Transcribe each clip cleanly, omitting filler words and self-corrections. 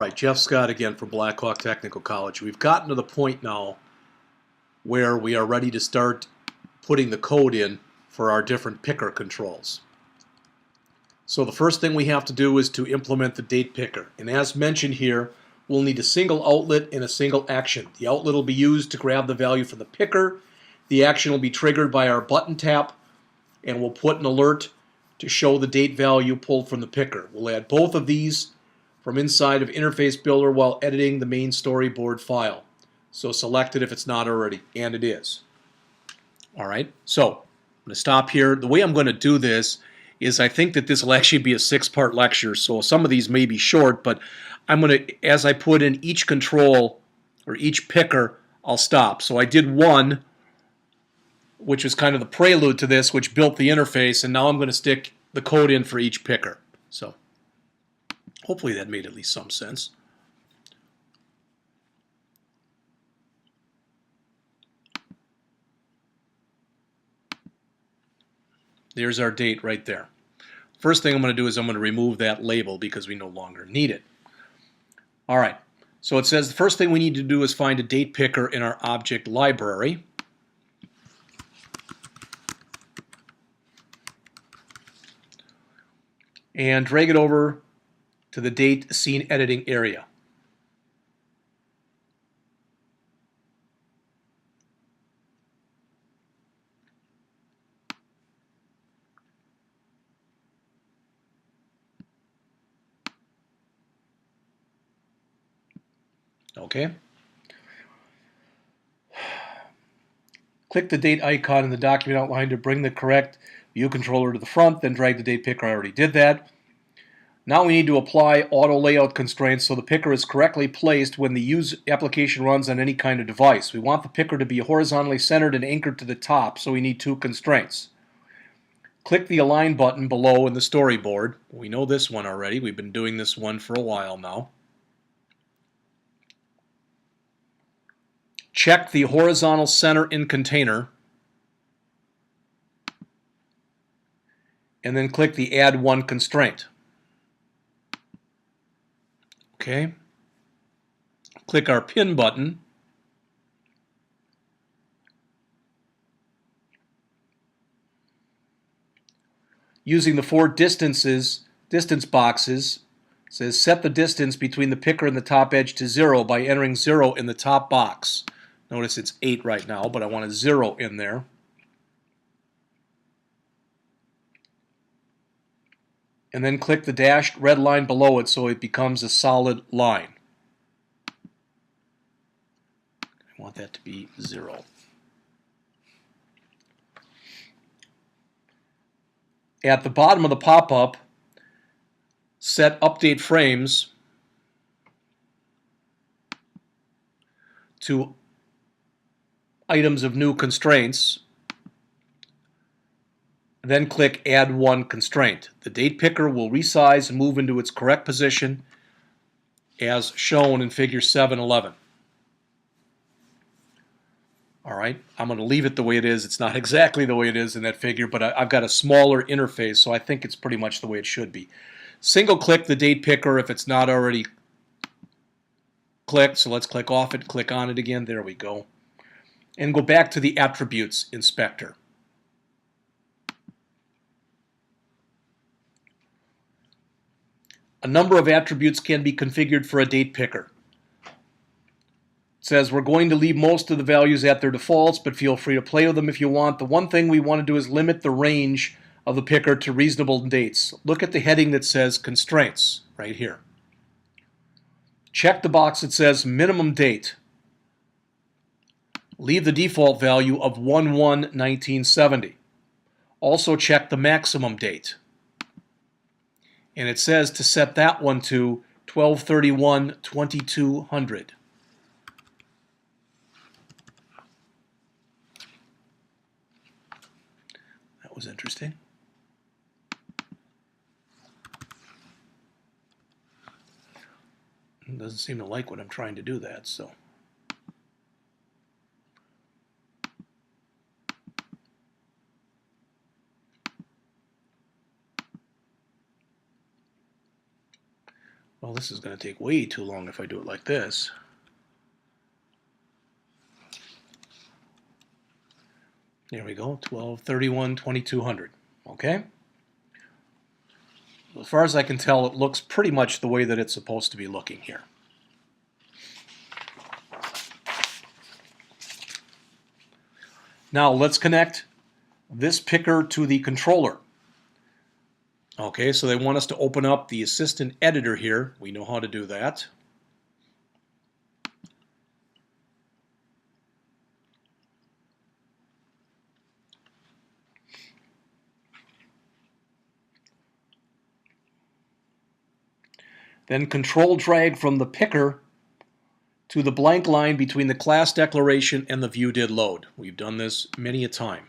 Right, Jeff Scott again from Blackhawk Technical College. We've gotten to the point now where we are ready to start putting the code in for our different picker controls. So the first thing we have to do is to implement the date picker. And as mentioned here, we'll need a single outlet and a single action. The outlet will be used to grab the value from the picker. The action will be triggered by our button tap, and we'll put an alert to show the date value pulled from the picker. We'll add both of these from inside of Interface Builder while editing the main storyboard file. So select it if it's not already, and it is. Alright, so I'm going to stop here. The way I'm going to do this is I think that this will actually be a 6-part lecture, so some of these may be short, but I'm going to, as I put in each control or each picker, I'll stop. So I did one, which was kind of the prelude to this, which built the interface, and now I'm going to stick the code in for each picker. So hopefully that made at least some sense. There's our date right there. First thing I'm going to do is I'm going to remove that label because we no longer need it. All right, so it says the first thing we need to do is find a date picker in our object library. And drag it over to the date scene editing area. Okay. Click the date icon in the document outline to bring the correct view controller to the front, then drag the date picker. I already did that. Now we need to apply auto layout constraints so the picker is correctly placed when the application runs on any kind of device. We want the picker to be horizontally centered and anchored to the top, so we need 2 constraints. Click the Align button below in the storyboard. We know this one already. We've been doing this one for a while now. Check the horizontal center in container, and then click the Add One constraint. Okay. Click our Pin button. Using the 4 distance boxes, it says set the distance between the picker and the top edge to 0 by entering 0 in the top box. Notice it's 8 right now, but I want a 0 in there. And then click the dashed red line below it so it becomes a solid line. I want that to be 0. At the bottom of the pop-up, set update frames to items of new constraints. Then click Add One constraint. The date picker will resize and move into its correct position as shown in figure 711. All right, I'm going to leave it the way it is. It's not exactly the way it is in that figure, but I've got a smaller interface, so I think it's pretty much the way it should be. Single click the date picker if it's not already clicked, so let's click off it, click on it again, there we go. And go back to the Attributes Inspector. A number of attributes can be configured for a date picker. It says we're going to leave most of the values at their defaults, but feel free to play with them if you want. The one thing we want to do is limit the range of the picker to reasonable dates. Look at the heading that says Constraints right here. Check the box that says Minimum Date. Leave the default value of 1/1/1970. Also check the maximum date. And it says to set that one to 12/31/2200. That was interesting. It doesn't seem to like what I'm trying to do that, so. Well, Well, this is going to take way too long if I do it like this. There we go, 1231, 2200. Okay? As far as I can tell, it looks pretty much the way that it's supposed to be looking here. Now let's connect this picker to the controller. Okay, so they want us to open up the assistant editor here. We know how to do that. Then control drag from the picker to the blank line between the class declaration and the view did load. We've done this many a time.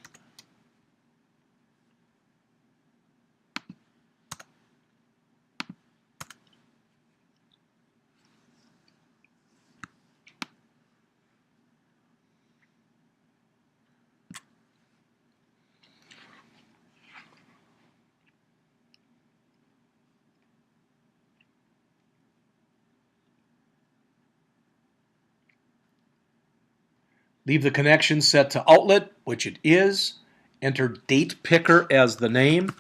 Leave the connection set to outlet, which it is. Enter date picker as the name.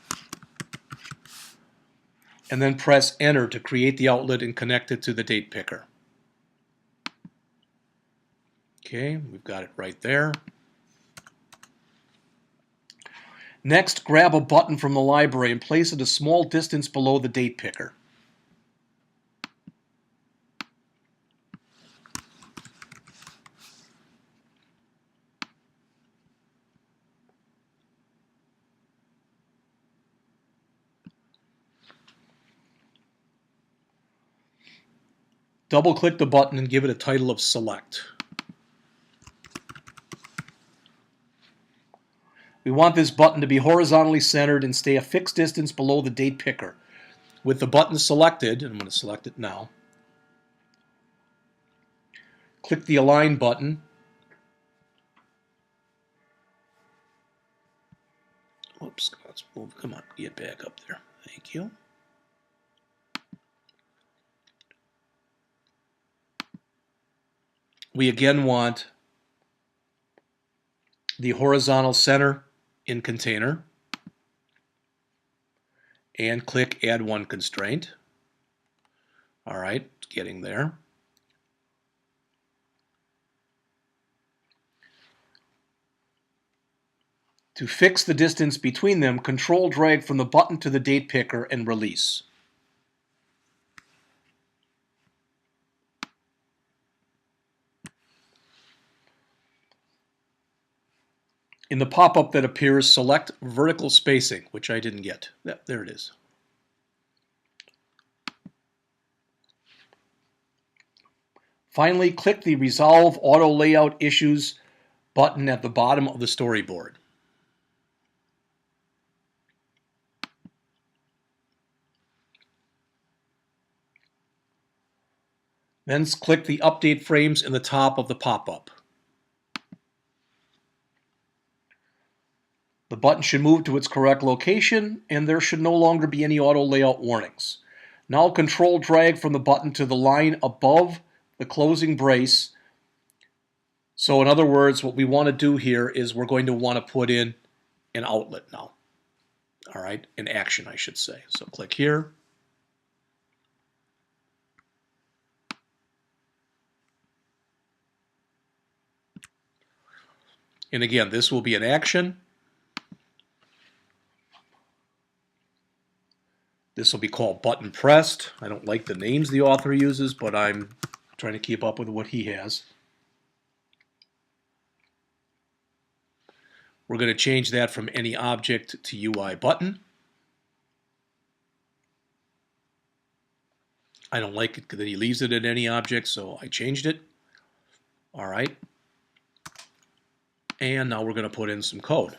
And then press enter to create the outlet and connect it to the date picker. Okay, we've got it right there. Next, grab a button from the library and place it a small distance below the date picker. Double-click the button and give it a title of Select. We want this button to be horizontally centered and stay a fixed distance below the date picker. With the button selected, and I'm going to select it now, click the Align button. Oops, let's move. Come on, get back up there. Thank you. We again want the horizontal center in container and click Add One Constraint. All right, getting there. To fix the distance between them, control drag from the button to the date picker and release. In the pop-up that appears, select vertical spacing, which I didn't get. There it is. Finally, click the Resolve Auto Layout Issues button at the bottom of the storyboard. Then click the Update Frames in the top of the pop-up. The button should move to its correct location, and there should no longer be any auto layout warnings. Now control drag from the button to the line above the closing brace. So in other words, what we want to do here is we're going to want to put in an outlet now. All right, an action, I should say. So click here. And again, this will be an action. This will be called button pressed. I don't like the names the author uses, but I'm trying to keep up with what he has. We're going to change that from any object to UI button. I don't like it that he leaves it at any object, so I changed it. All right. And now we're going to put in some code.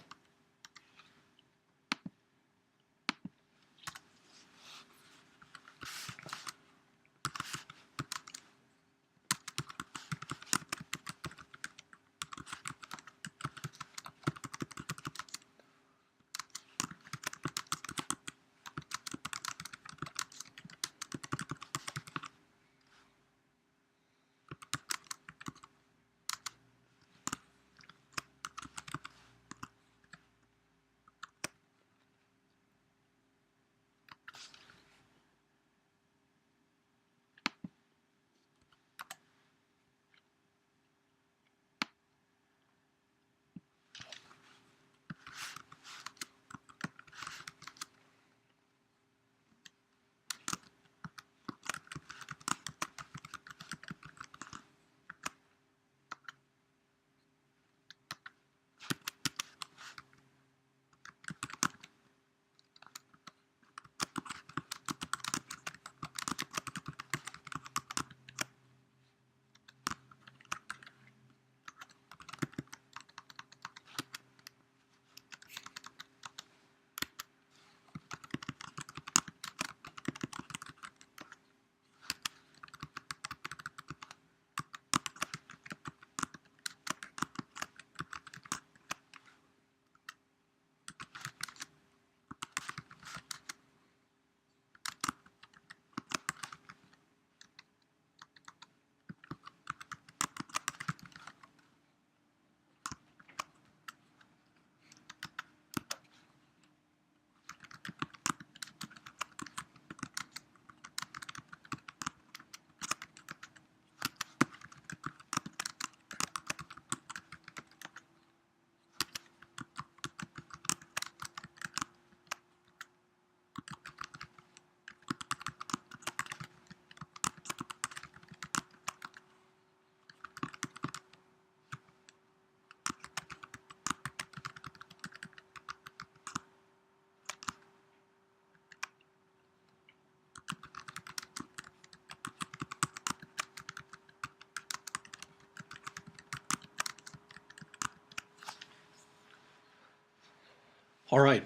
All right,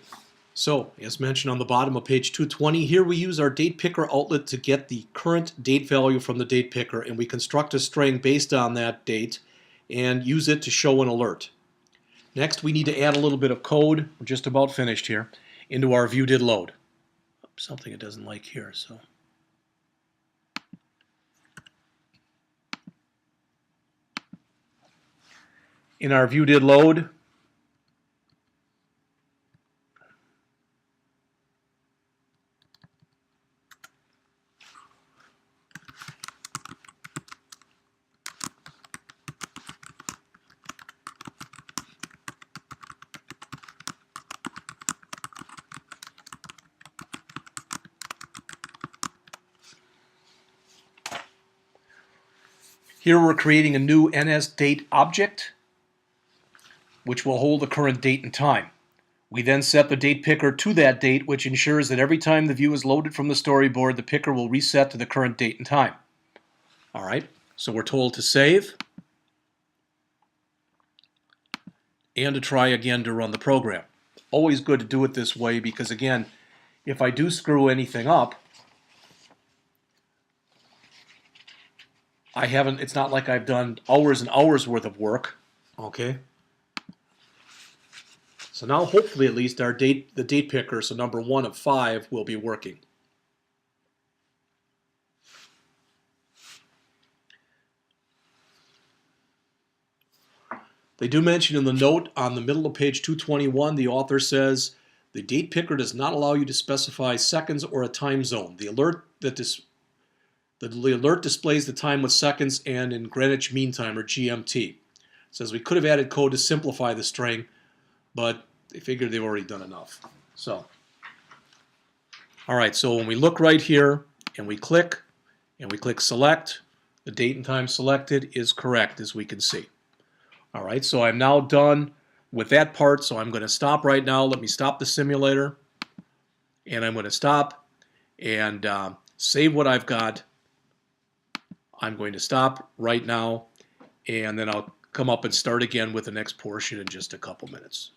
so as mentioned on the bottom of page 220, here we use our date picker outlet to get the current date value from the date picker, and we construct a string based on that date and use it to show an alert. Next, we need to add a little bit of code, we're just about finished here, into our viewDidLoad. Something it doesn't like here, so. In our viewDidLoad, here we're creating a new NSDate object, which will hold the current date and time. We then set the date picker to that date, which ensures that every time the view is loaded from the storyboard, the picker will reset to the current date and time. All right, so we're told to save and to try again to run the program. Always good to do it this way because, again, if I do screw anything up, it's not like I've done hours and hours worth of work, okay? So now hopefully at least the date picker, so number 1 of 5, will be working. They do mention in the note on the middle of page 221, the author says, the date picker does not allow you to specify seconds or a time zone. The alert displays the time with seconds and in Greenwich Mean Time, or GMT. It says we could have added code to simplify the string, but they figured they've already done enough. So, all right, so when we look right here and we click select, the date and time selected is correct, as we can see. All right, so I'm now done with that part, so I'm going to stop right now. Let me stop the simulator, and I'm going to stop and save what I've got. I'm going to stop right now, and then I'll come up and start again with the next portion in just a couple minutes.